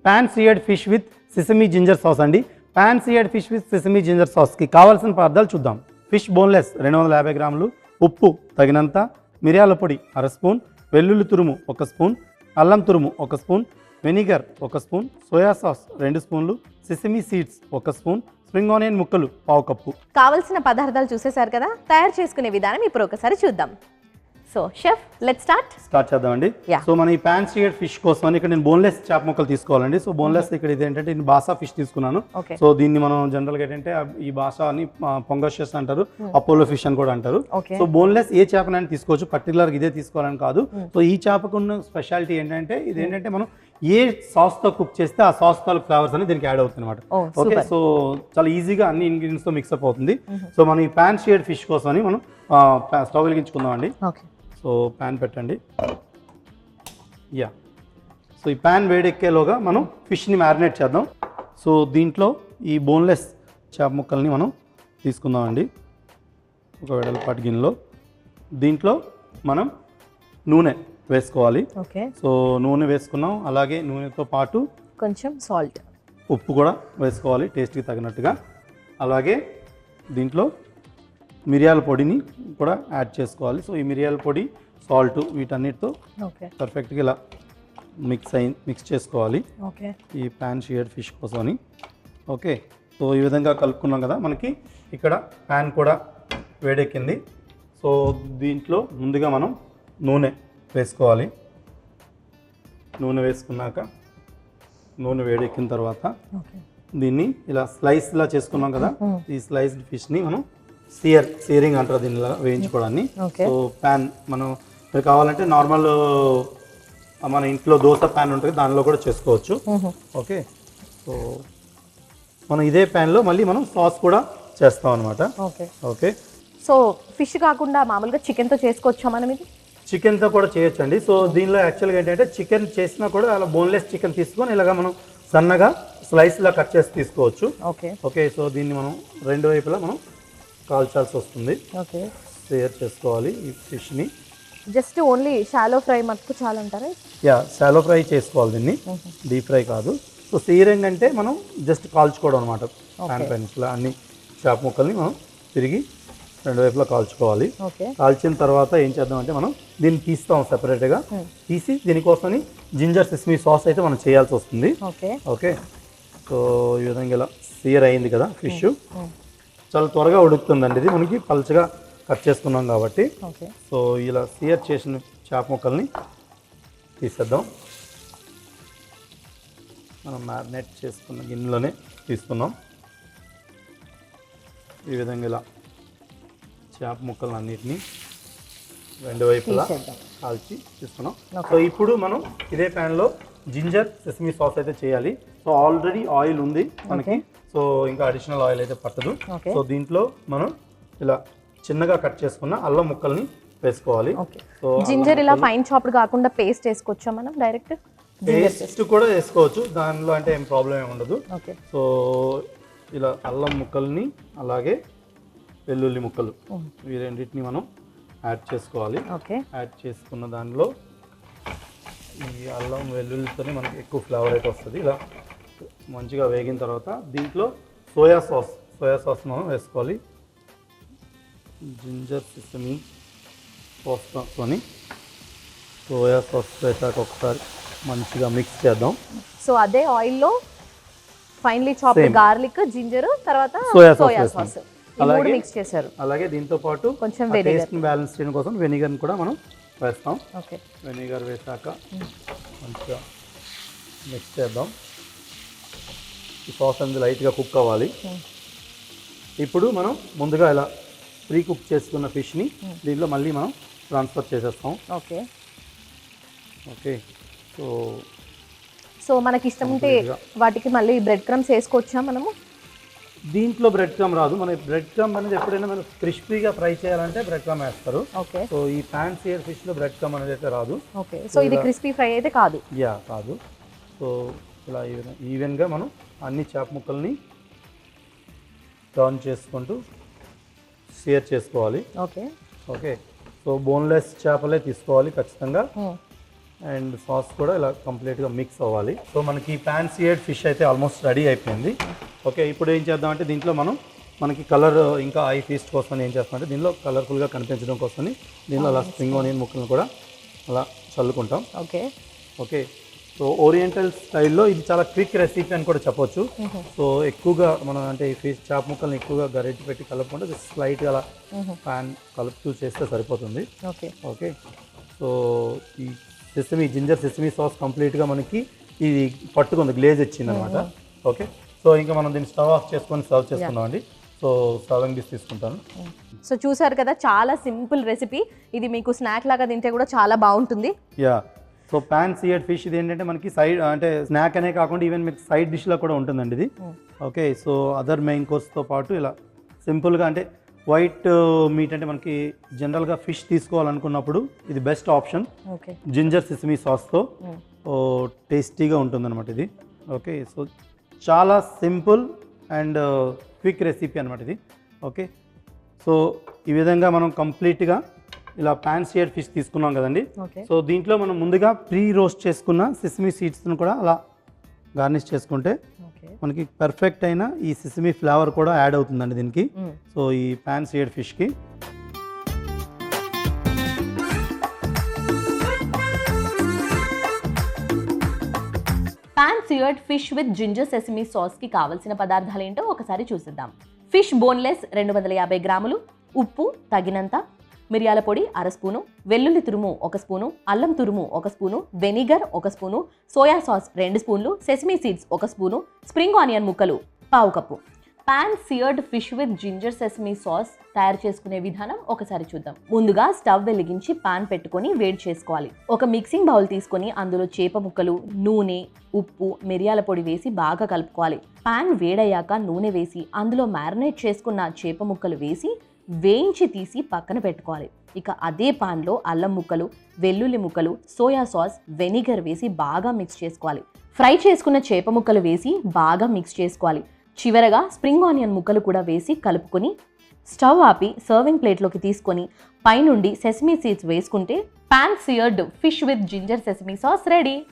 Pan seared fish with sesame ginger sauce అండి. Pan seared fish with sesame ginger సాస్కి కావాల్సిన పదార్థాలు చూద్దాం. ఫిష్ బోన్లెస్ 250 గ్రాములు, ఉప్పు తగినంత, మిరియాల పొడి 1/2 స్పూన్, వెల్లుల్లి తురుము 1 స్పూన్, అల్లం తురుము 1 spoon, vinegar 1 spoon, soya sauce 2 స్పూన్లు, సిసమీ సీడ్స్ 1 స్పూన్, స్ప్రింగ్ ఆనియన్ ముక్కలు 1/2 కప్పు. కావలసిన పదార్థాలు చూసేశారు కదా, తయారు చేసుకునే విధానం ఇప్పుడు ఒకసారి చూద్దాం. సో షెఫ్, లెట్స్ స్టార్ట్ చేద్దామండి. Yeah. సో మన ఈ పాన్ సీయర్డ్ ఫిష్ కోసం అని ఇక్కడ నేను బోన్లెస్ చేప ముక్కలు తీసుకోవాలండి. సో బోన్లెస్ ఇక్కడ ఇది ఏంటంటే నేను బాసా ఫిష్ తీసుకున్నాను. Okay. సో దీన్ని మనం జనరల్గా ఏంటంటే ఈ బాసా అని పొంగషెస్ అంటారు, అపోలో ఫిష్ అని కూడా అంటారు. Okay. సో బోన్లెస్ ఏ చేపనైనా తీసుకోవచ్చు, పర్టికులర్గా ఇదే తీసుకోవాలని కాదు. సో ఈ చేపకు ఉన్న స్పెషాలిటీ ఏంటంటే ఇది ఏంటంటే మనం ఏ సాస్తో కుక్ చేస్తే ఆ సాస్ తాలూకు ఫ్లేవర్స్ అని దీనికి యాడ్ అవుతుంది అనమాట. ఓకే, సో చాలా ఈజీగా అన్ని ఇంగ్రీడియంట్స్తో మిక్సప్ అవుతుంది. సో మనం ఈ పాన్ సీయర్డ్ ఫిష్ కోసం అని మనం స్టవ్ వెలిగించుకుందాం అండి. సో ప్యాన్ పెట్టండి. యా, సో ఈ ప్యాన్ వేడెక్కేలోగా మనం ఫిష్ని మ్యారినేట్ చేద్దాం. సో దీంట్లో ఈ బోన్లెస్ చేప ముక్కల్ని మనం తీసుకుందామండి. ఒక వెడల్పాటి గిన్నెలో దీంట్లో మనం నూనె వేసుకోవాలి. సో నూనె వేసుకున్నాం, అలాగే నూనెతో పాటు కొంచెం సాల్ట్, ఉప్పు కూడా వేసుకోవాలి టేస్ట్కి తగినట్టుగా. అలాగే దీంట్లో మిరియాల పొడిని కూడా యాడ్ చేసుకోవాలి. సో ఈ మిరియాల పొడి, సాల్ట్ వీటన్నిటితో పర్ఫెక్ట్గా ఇలా మిక్స్ చేసుకోవాలి ఈ పాన్ సీయర్డ్ ఫిష్ కోసమని. ఓకే, సో ఈ విధంగా కలుపుకున్నాం కదా, మనకి ఇక్కడ ప్యాన్ కూడా వేడెక్కింది. సో దీంట్లో ముందుగా మనం నూనె వేసుకోవాలి. నూనె వేసుకున్నాక నూనె వేడెక్కిన తర్వాత దీన్ని ఇలా స్లైస్లా చేసుకున్నాం కదా, ఈ స్లైస్డ్ ఫిష్ని మనం సీరింగ్ అంటారు దీన్ని వేయించుకోవడాన్ని. సో ప్యాన్ మనం మీరు కావాలంటే నార్మల్ మన ఇంట్లో దోశ ప్యాన్ ఉంటుంది, దానిలో కూడా చేసుకోవచ్చు. ఓకే, సో మనం ఇదే ప్యాన్లో మళ్ళీ మనం సాస్ కూడా చేస్తాం అనమాట. ఓకే, సో ఫిష్ కాకుండా మామూలుగా చికెన్తో చేసుకోవచ్చా మనం ఇది? చికెన్తో కూడా చేయొచ్చండి. సో దీనిలో యాక్చువల్గా ఏంటంటే చికెన్ చేసినా కూడా అలా బోన్లెస్ చికెన్ తీసుకొని ఇలాగ మనం సన్నగా స్లైస్లా కట్ చేసి తీసుకోవచ్చు. ఓకే, సో దీన్ని మనం రెండు వైపులా మనం కాల్చాల్సి వస్తుంది. తయారు చేసుకోవాలి ఈ ఫిష్ని. జస్ట్ ఓన్లీ షాలో ఫ్రై మటుకు చాలా అంటారా? యా, షాలో ఫ్రై చేసుకోవాలి దీన్ని, డీప్ ఫ్రై కాదు. సో సీరింగ్ అంటే మనం జస్ట్ కాల్చుకోవడం అనమాట. ప్యాన్ పైన ఇట్లా అన్ని చేప ముక్కల్ని మనం తిరిగి రెండు వైపులా కాల్చుకోవాలి. కాల్చిన తర్వాత ఏం చేద్దామంటే మనం దీన్ని తీస్తాం సెపరేట్గా. తీసి దీనికోసమని జింజర్ సిస్మీ సాస్ అయితే మనం చేయాల్సి వస్తుంది. ఓకే, సో ఈ విధంగా ఇలా సీర్ అయింది కదా ఫిష్, చాలా త్వరగా ఉడుకుతుందండి ఇది, మనకి పలుచగా కట్ చేసుకున్నాం కాబట్టి. సో ఇలా సీర్ చేసిన చేప ముక్కల్ని తీసేద్దాం. మనం మ్యారినేట్ చేసుకున్న గిన్నెలోనే తీసుకున్నాం. ఈ విధంగా ఇలా చేప ముక్కలను అన్నిటినీ రెండు వైపులా కాల్చి తీసుకున్నాం. సో ఇప్పుడు మనం ఇదే ప్యాన్లో జింజర్ సెసమీ సాస్ అయితే చేయాలి. సో ఆల్రెడీ ఆయిల్ ఉంది మనకి, సో ఇంకా అడిషనల్ ఆయిల్ అయితే పట్టదు. సో దీంట్లో మనం ఇలా చిన్నగా కట్ చేసుకున్న అల్లం ముక్కల్ని వేసుకోవాలి. సో జింజర్ ఇలా ఫైన్ చాప్డ్ కాకుండా పేస్ట్ వేసుకోవచ్చా మనం? డైరెక్ట్ పేస్ట్ కూడా వేసుకోవచ్చు, దానిలో అంటే ఏం ప్రాబ్లం ఏమి ఉండదు. సో ఇలా అల్లం ముక్కల్ని అలాగే వెల్లుల్లి ముక్కలు ఈ రెండింటిని మనం యాడ్ చేసుకోవాలి. యాడ్ చేసుకున్న దానిలో ఈ అల్లం వెల్లుల్లితోనే మనకి ఎక్కువ ఫ్లేవర్ అయితే వస్తుంది. ఇలా మంచిగా వేగిన తర్వాత దీంట్లో సోయా సాస్ మనం వేసుకోవాలి. జింజర్ సిసమీ సాస్తో సోయా సాస్ వేసాక ఒకసారి మంచిగా మిక్స్ చేద్దాం. సో అదే ఆయిల్లో ఫైనలీ చాప్డ్ గార్లిక్, జింజర్, తర్వాత సోయా సాస్ అలాగే మిక్స్ చేశారు. అలాగే దీంతో పాటు కొంచెం టేస్ట్ బ్యాలెన్స్ చేయడం కోసం వెనిగర్ని కూడా మనం వేస్తాం. వెనిగర్ వేసాక మంచిగా మిక్స్ చేద్దాం. ఈ సాస్ అనేది లైట్గా కుక్ అవ్వాలి. ఇప్పుడు మనం ముందుగా ఇలా ప్రీ కుక్ చేసుకున్న ఫిష్ని దీంట్లో మళ్ళీ మనం ట్రాన్స్ఫర్ చేసేస్తాం. ఓకే, సో మనకి ఇష్టం ఉంటే వాటికి మళ్ళీ బ్రెడ్ క్రమ్స్ వేసుకోవచ్చా మనము? దీంట్లో బ్రెడ్ క్రమ్ రాదు. మన బ్రెడ్ క్రమ్ అనేది ఎప్పుడైనా మనం క్రిస్పీగా ఫ్రై చేయాలంటే బ్రెడ్ క్రమ్ వేస్తారు. సో ఈ పాన్ సీయర్ ఫిష్లో బ్రెడ్ క్రమ్ అనేది అయితే రాదు. సో ఇది క్రిస్పీ ఫ్రై అయితే కాదు. కాదు. సో ఇలా ఈవెన్గా మనం అన్ని చేప ముక్కల్ని టర్న్ చేసుకుంటూ షేర్ చేసుకోవాలి. ఓకే, సో బోన్లెస్ చేపలే తీసుకోవాలి ఖచ్చితంగా. అండ్ సాస్ కూడా ఇలా కంప్లీట్గా మిక్స్ అవ్వాలి. సో మనకి పాన్ సీయర్డ్ ఫిష్ అయితే ఆల్మోస్ట్ రెడీ అయిపోయింది. ఓకే, ఇప్పుడు ఏం చేద్దామంటే దీంట్లో మనకి కలర్ ఇంకా ఐ ఫీస్ట్ కోసం ఏం చేస్తామంటే దీనిలో కలర్ఫుల్గా కనిపించడం కోసం దీనిలో అలా స్ప్రింగ్ ఆనియన్ ముక్కలను కూడా అలా చల్లుకుంటాం. ఓకే, సో ఓరియంటల్ స్టైల్లో ఇది చాలా క్విక్ రెసిపీ అని కూడా చెప్పొచ్చు. సో ఎక్కువగా మనం అంటే ఈ ఫిష్ చాప్ ముక్కల్ని ఎక్కువగా గరిటె పెట్టి కలుపుకుంటే జస్ట్ స్లైట్గా అలా పాన్ కలుపుతూ చేస్తే సరిపోతుంది. ఓకే, సో ఈ జింజర్ సెసమీ సాస్ కంప్లీట్గా మనకి ఇది పట్టుకుంది, గ్లేజ్ ఇచ్చింది అనమాట. ఓకే, సో ఇంకా మనం దీన్ని స్టవ్ ఆఫ్ చేసుకొని సర్వ్ చేసుకుందాం అండి. సో సర్వింగ్ డిష్ తీసుకుంటాను. సో చూసారు కదా, చాలా సింపుల్ రెసిపీ. ఇది మీకు స్నాక్ లాగా తింటే కూడా చాలా బాగుంటుంది. Yeah, so pan seared fish ఇది ఏంటంటే మనకి సైడ్ అంటే స్నాక్ అనే కాకుండా ఈవెన్ మీకు సైడ్ డిష్లో కూడా ఉంటుందండి ఇది. ఓకే, సో అదర్ మెయిన్ కోర్స్తో పాటు ఇలా సింపుల్గా అంటే వైట్ మీట్ అంటే మనకి జనరల్గా ఫిష్ తీసుకోవాలనుకున్నప్పుడు ఇది బెస్ట్ ఆప్షన్. జింజర్ సెసమీ సాస్తో టేస్టీగా ఉంటుందన్నమాట ఇది. ఓకే, సో చాలా సింపుల్ అండ్ క్విక్ రెసిపీ అనమాట ఇది. ఓకే, సో ఈ విధంగా మనం కంప్లీట్గా ఇలా పాన్ సీయర్డ్ ఫిష్ తీసుకున్నాం కదండి. సో దీంట్లో మనం ముందుగా ప్రీ రోస్ట్ చేసుకున్న సెసమీ సీడ్స్ను కూడా అలా గార్నిష్ చేసుకుంటే మనకి పర్ఫెక్ట్ అయిన ఈ సెసమీ ఫ్లేవర్ కూడా యాడ్ అవుతుందండి దీనికి. సో ఈ పాన్ సీయర్డ్ ఫిష్కి pan seared fish with ginger sesame సాస్కి కావాల్సిన పదార్థాలు ఏంటో ఒకసారి చూసిద్దాం. ఫిష్ బోన్లెస్ 250 గ్రాములు, ఉప్పు తగినంత, మిరియాల పొడి 1 స్పూను, వెల్లుల్లి తురుము 1 స్పూను, అల్లం తురుము 1 spoon, vinegar 1 spoon, soya sauce 2 స్పూన్లు, sesame seeds 1 spoon, spring onion ముక్కలు 1/2 cup. Pan seared fish with ginger sesame sauce తయారు చేసుకునే విధానం ఒకసారి చూద్దాం. ముందుగా స్టవ్ వెలిగించి పాన్ పెట్టుకొని వేడి చేసుకోవాలి. ఒక మిక్సింగ్ బౌల్ తీసుకొని అందులో చేప ముక్కలు, నూనె, ఉప్పు, మిరియాల పొడి వేసి బాగా కలుపుకోవాలి. పాన్ వేడయ్యాక నూనె వేసి అందులో మ్యారినేట్ చేసుకున్న చేప ముక్కలు వేసి వేయించి తీసి పక్కన పెట్టుకోవాలి. ఇక అదే పాన్లో అల్లం ముక్కలు, వెల్లుల్లి ముక్కలు, సోయా సాస్, వెనిగర్ వేసి బాగా మిక్స్ చేసుకోవాలి. ఫ్రై చేసుకున్న చేప ముక్కలు వేసి బాగా మిక్స్ చేసుకోవాలి. చివరగా స్ప్రింగ్ ఆనియన్ ముక్కలు కూడా వేసి కలుపుకొని స్టవ్ ఆపి సర్వింగ్ ప్లేట్లోకి తీసుకొని పైనుండి సెసమీ సీడ్స్ వేసుకుంటే pan seared fish with ginger sesame sauce ready.